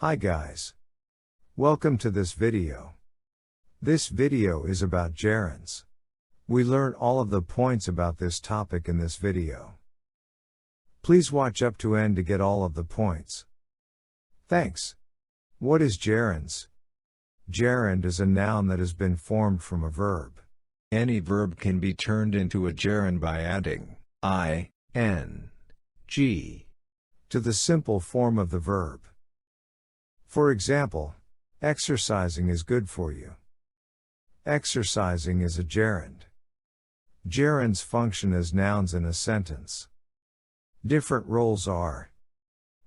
Hi guys. Welcome to this video. This video is about gerunds. We learn all of the points about this topic in this video. Please watch up to end to get all of the points. Thanks. What is gerunds? Gerund is a noun that has been formed from a verb. Any verb can be turned into a gerund by adding ing to the simple form of the verb. For example, exercising is good for you. Exercising is a gerund. Gerunds function as nouns in a sentence. Different roles are: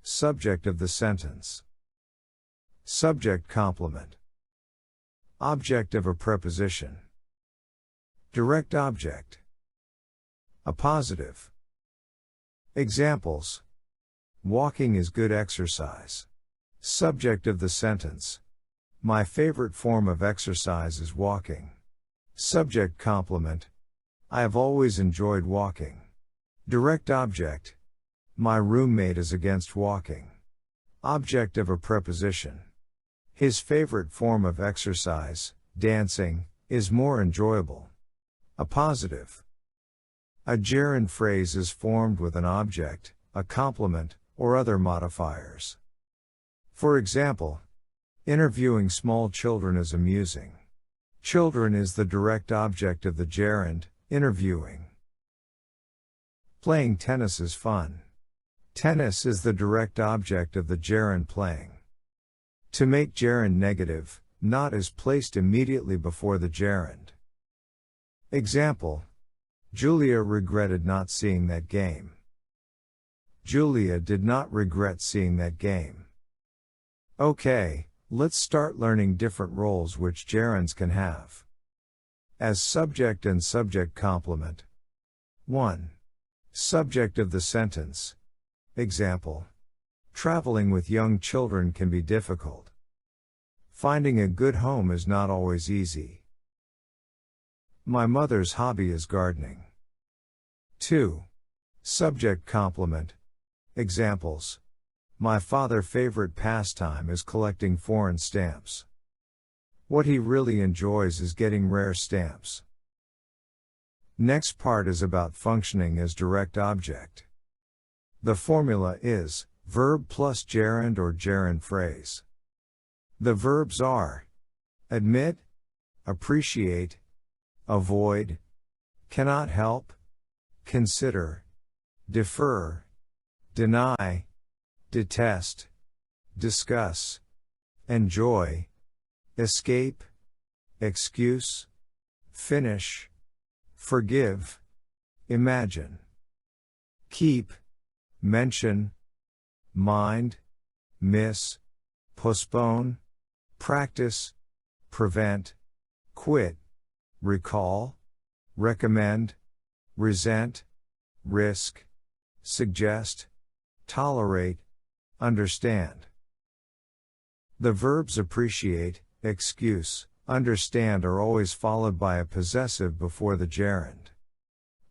subject of the sentence, subject complement, object of a preposition, direct object, appositive. Examples: walking is good exercise. Subject of the sentence: my favorite form of exercise is walking. Subject complement: I have always enjoyed walking. Direct object: my roommate is against walking. Object of a preposition: his favorite form of exercise, dancing, is more enjoyable. Appositive: a gerund phrase is formed with an object, a complement, or other modifiers. For example, interviewing small children is amusing. Children is the direct object of the gerund, interviewing. Playing tennis is fun. Tennis is the direct object of the gerund playing. To make gerund negative, not is placed immediately before the gerund. Example: Julia regretted not seeing that game. Julia did not regret seeing that game. Okay, let's start learning different roles which gerunds can have. As subject and subject complement. 1. Subject of the sentence. Example: traveling with young children can be difficult. Finding a good home is not always easy. My mother's hobby is gardening. 2. Subject complement. Examples: my father's favorite pastime is collecting foreign stamps. What he really enjoys is getting rare stamps. Next part is about functioning as direct object. The formula is verb plus gerund or gerund phrase. The verbs are admit, appreciate, avoid, cannot help, consider, defer, deny, detest, discuss, enjoy, escape, excuse, finish, forgive, imagine, keep, mention, mind, miss, postpone, practice, prevent, quit, recall, recommend, resent, risk, suggest, tolerate, understand. The verbs appreciate, excuse, understand are always followed by a possessive before the gerund.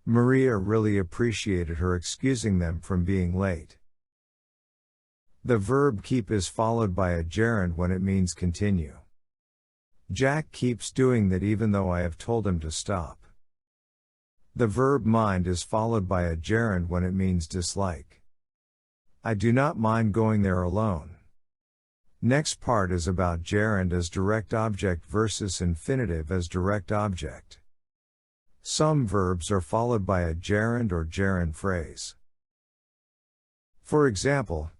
Maria really appreciated her excusing them from being late. The verb keep is followed by a gerund when it means continue. Jack keeps doing that even though I have told him to stop. The verb mind is followed by a gerund when it means dislike. I do not mind going there alone. Next part is about gerund as direct object versus infinitive as direct object. Some verbs are followed by a gerund or gerund phrase. For example,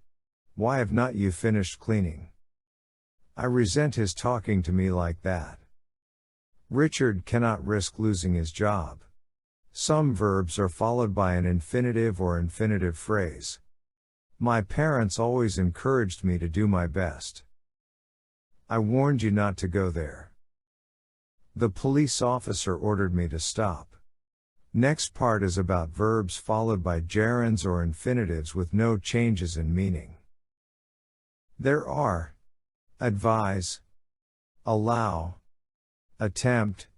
why have not you finished cleaning? I resent his talking to me like that. Richard cannot risk losing his job. Some verbs are followed by an infinitive or infinitive phrase. My parents always encouraged me to do my best. I warned you not to go there. The police officer ordered me to stop. Next part is about verbs followed by gerunds or infinitives with no changes in meaning. There are advise, allow, attempt,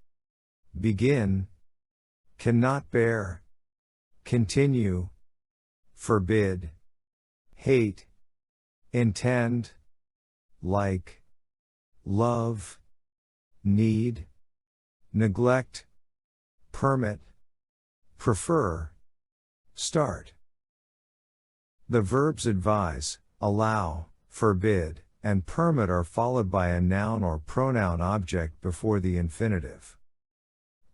begin, cannot bear, continue, forbid, hate, intend, like, love, need, neglect, permit, prefer, start. The verbs advise, allow, forbid, and permit are followed by a noun or pronoun object before the infinitive.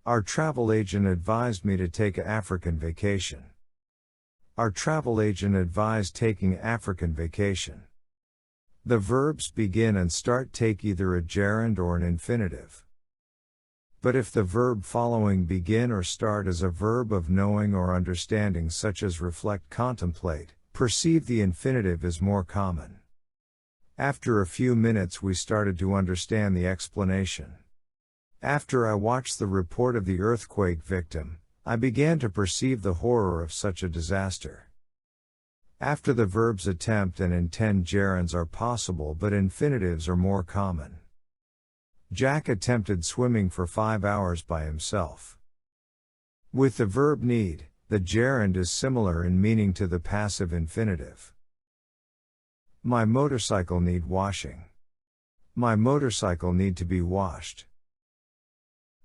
Our travel agent advised me to take an African vacation. Our travel agent advised taking African vacation. The verbs begin and start take either a gerund or an infinitive. But if the verb following begin or start is a verb of knowing or understanding such as reflect, contemplate, perceive, the infinitive is more common. After a few minutes we started to understand the explanation. After I watched the report of the earthquake victim, I began to perceive the horror of such a disaster. After the verbs attempt and intend, gerunds are possible but infinitives are more common. Jack attempted swimming for 5 hours by himself. With the verb need, the gerund is similar in meaning to the passive infinitive. My motorcycle need washing. My motorcycle need to be washed.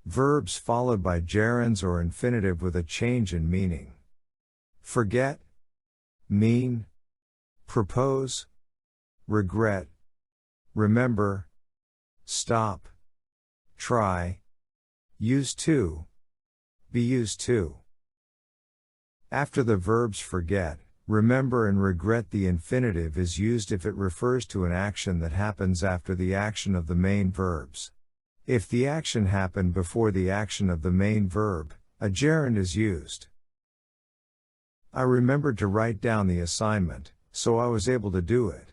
Verbs followed by gerunds or infinitive with a change in meaning. Forget, mean, propose, regret, remember, stop, try, use to, be used to. After the verbs forget, remember and regret, the infinitive is used if it refers to an action that happens after the action of the main verbs. If the action happened before the action of the main verb, a gerund is used. I remembered to write down the assignment, so I was able to do it.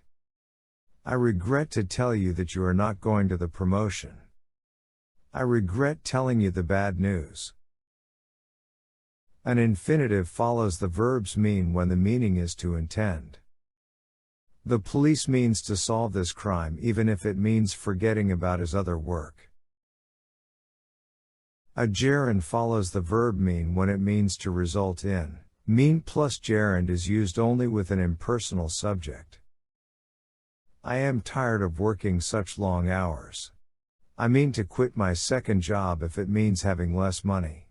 I regret to tell you that you are not going to the promotion. I regret telling you the bad news. An infinitive follows the verbs mean when the meaning is to intend. The police means to solve this crime even if it means forgetting about his other work. A gerund follows the verb mean when it means to result in. Mean plus gerund is used only with an impersonal subject. I am tired of working such long hours. I mean to quit my second job if it means having less money.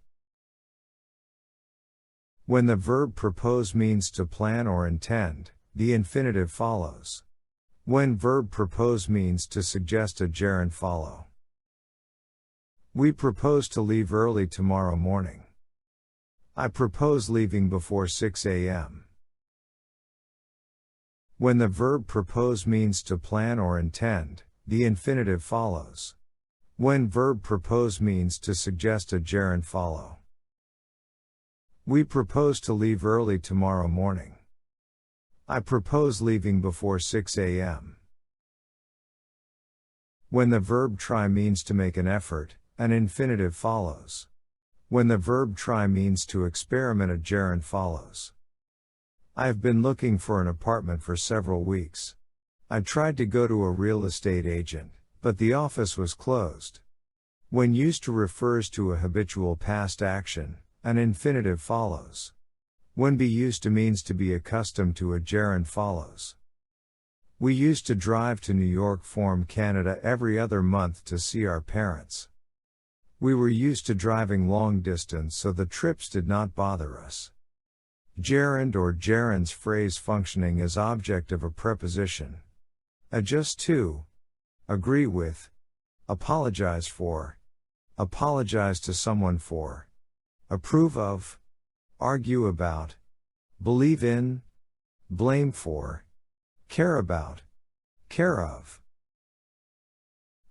When the verb propose means to plan or intend, the infinitive follows. When verb propose means to suggest, a gerund follow. We propose to leave early tomorrow morning. I propose leaving before 6 a.m. When the verb propose means to plan or intend, the infinitive follows. When verb propose means to suggest, a gerund follow. We propose to leave early tomorrow morning. I propose leaving before 6 a.m. When the verb try means to make an effort, an infinitive follows. When the verb try means to experiment, a gerund follows. I have been looking for an apartment for several weeks. I tried to go to a real estate agent, but the office was closed. When used to refers to a habitual past action, an infinitive follows. When be used to means to be accustomed to, a gerund follows. We used to drive to New York from Canada every other month to see our parents. We were used to driving long distance, so the trips did not bother us. Gerund or gerunds phrase functioning as object of a preposition. Adjust to, agree with, apologize for, apologize to someone for, approve of, argue about, believe in, blame for, care about, care of,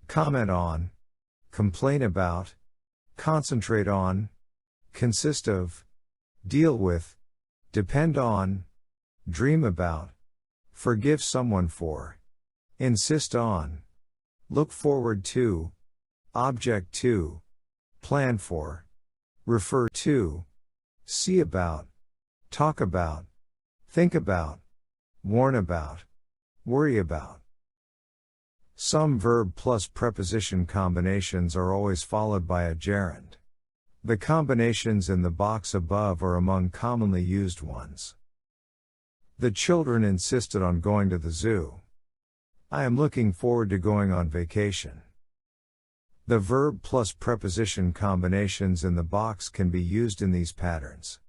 comment on, complain about, concentrate on, consist of, deal with, depend on, dream about, forgive someone for, insist on, look forward to, object to, plan for, refer to, see about, talk about, think about, warn about, worry about. Some verb plus preposition combinations are always followed by a gerund. The combinations in the box above are among commonly used ones. The children insisted on going to the zoo. I am looking forward to going on vacation. The verb plus preposition combinations in the box can be used in these patterns.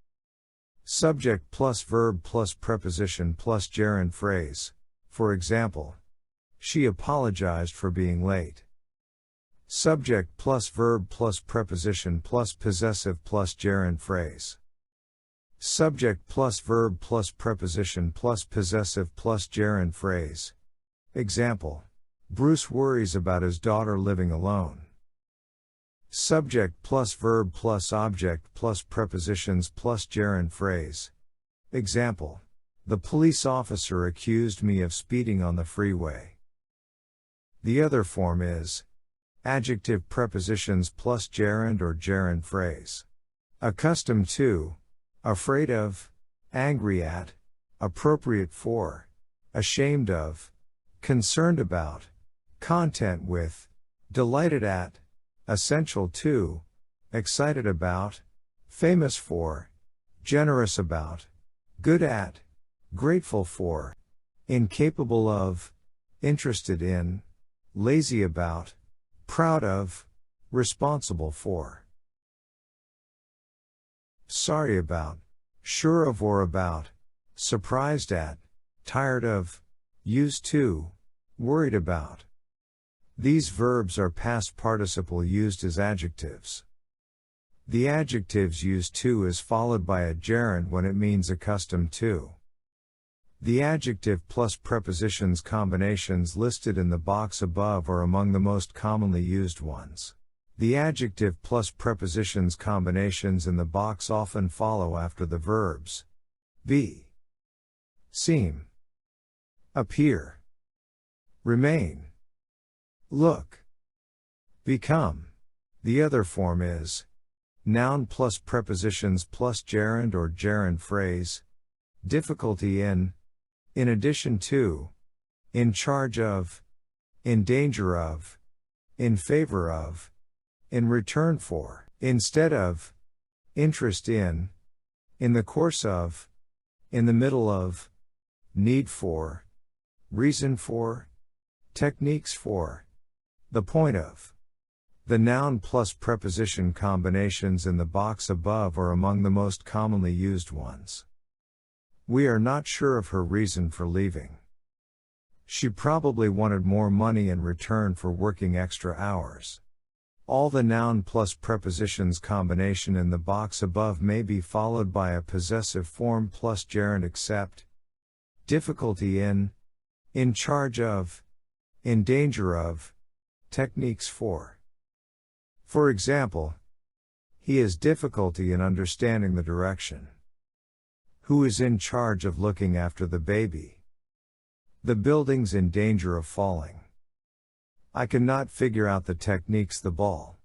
Subject plus verb plus preposition plus gerund phrase. For example, she apologized for being late. Subject plus verb plus preposition plus possessive plus gerund phrase. Subject plus verb plus preposition plus possessive plus gerund phrase. Example: Bruce worries about his daughter living alone. Subject plus verb plus object plus prepositions plus gerund phrase. Example: The police officer accused me of speeding on the freeway. The other form is adjective prepositions plus gerund or gerund phrase. Accustomed to, afraid of, angry at, appropriate for, ashamed of, concerned about, content with, delighted at, essential to, excited about, famous for, generous about, good at, grateful for, incapable of, interested in, lazy about, proud of, responsible for. Sorry about, sure of or about, surprised at, tired of, used to, worried about. These verbs are past participle used as adjectives. The adjectives use to is followed by a gerund when it means accustomed to. The adjective plus prepositions combinations listed in the box above are among the most commonly used ones. The adjective plus prepositions combinations in the box often follow after the verbs be, seem, appear, remain, look, become. The other form is noun plus prepositions plus gerund or gerund phrase. Difficulty in addition to, in charge of, in danger of, in favor of, in return for, instead of, interest in the course of, in the middle of, need for, reason for, techniques for, the point of. The noun plus preposition combinations in the box above are among the most commonly used ones. We are not sure of her reason for leaving. She probably wanted more money in return for working extra hours. All the noun plus prepositions combination in the box above may be followed by a possessive form plus gerund except difficulty in charge of, in danger of, techniques for. For example, he has difficulty in understanding the direction. Who is in charge of looking after the baby? The building's in danger of falling. I cannot figure out the techniques the ball.